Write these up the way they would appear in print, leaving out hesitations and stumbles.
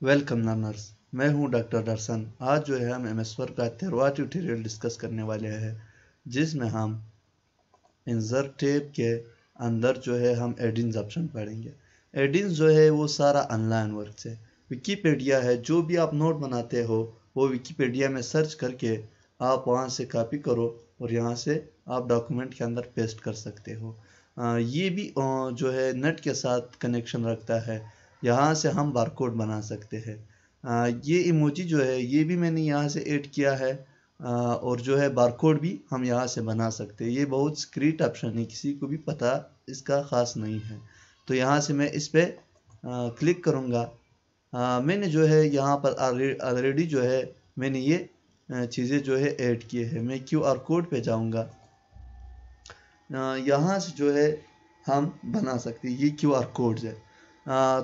Welcome learners, मैं हूं doctor दर्शन। आज जो है हम MS वर्ड का 13वां ट्यूटोरियल डिस्कस करने वाले हैं, जिसमें हम इंसर्ट टैब के अंदर जो है हम एडिंग्स ऑप्शन पढ़ेंगे। एडिंग्स जो है वो सारा ऑनलाइन वर्क है, विकीपीडिया है। जो भी आप नोट बनाते हो वो विकीपीडिया में सर्च करके आप वहां से कॉपी करो और यहाँ से आप डॉक्यूमेंट के अंदर पेस्ट कर सकते हो। ये भी जो है नेट के साथ कनेक्शन रखता है। यहाँ से हम बारकोड बना सकते हैं। ये इमोजी जो है ये भी मैंने यहाँ से ऐड किया है, और जो है बारकोड भी हम यहाँ से बना सकते हैं। ये बहुत सीक्रेट ऑप्शन है, किसी को भी पता इसका ख़ास नहीं है। तो यहाँ से मैं इस पर क्लिक करूँगा। मैंने जो है यहाँ पर ऑलरेडी जो है मैंने ये चीज़ें जो है ऐड किए हैं। मैं QR कोड पे जाऊँगा। यहाँ से जो है हम बना सकते हैं। ये QR कोड है।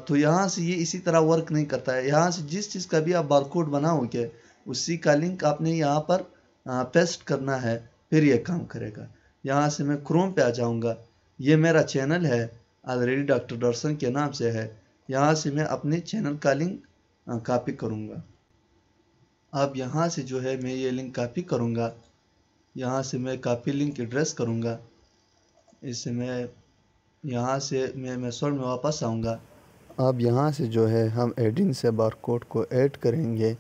तो यहाँ से ये इसी तरह वर्क नहीं करता है। यहाँ से जिस चीज़ का भी आप बारकोड बनाओगे उसी का लिंक आपने यहाँ पर पेस्ट करना है, फिर ये काम करेगा। यहाँ से मैं क्रोम पे आ जाऊँगा। ये मेरा चैनल है, ऑलरेडी डॉक्टर दर्शन के नाम से है। यहाँ से मैं अपने चैनल का लिंक कॉपी करूँगा। अब यहाँ से जो है मैं ये लिंक कॉपी करूँगा। यहाँ से मैं कॉपी लिंक एड्रेस करूँगा। इससे मैं यहाँ से मैं मेथड में वापस आऊँगा। अब यहाँ से जो है हम एडिंग से बारकोड को ऐड करेंगे।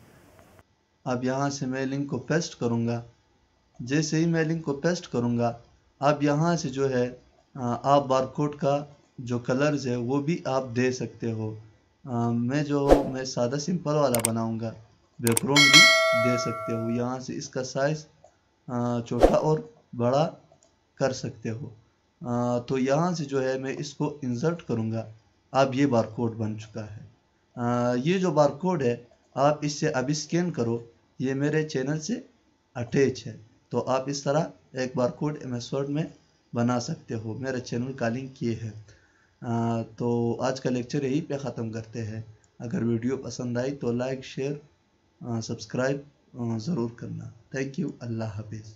अब यहाँ से मैं लिंक को पेस्ट करूँगा। जैसे ही मैं लिंक को पेस्ट करूँगा, अब यहाँ से जो है आप बारकोड का जो कलर्स है वो भी आप दे सकते हो। मैं सादा सिंपल वाला बनाऊँगा। बैकग्राउंड भी दे सकते हो। यहाँ से इसका साइज़ छोटा और बड़ा कर सकते हो। तो यहाँ से जो है मैं इसको इंसर्ट करूँगा। अब ये बारकोड बन चुका है। ये जो बारकोड है आप इससे अभी स्कैन करो। ये मेरे चैनल से अटैच है। तो आप इस तरह एक बारकोड MS वर्ड में बना सकते हो। मेरे चैनल का लिंक ये है। तो आज का लेक्चर यहीं पे ख़त्म करते हैं। अगर वीडियो पसंद आई तो लाइक शेयर सब्सक्राइब ज़रूर करना। Thank you. अल्लाह हाफिज़।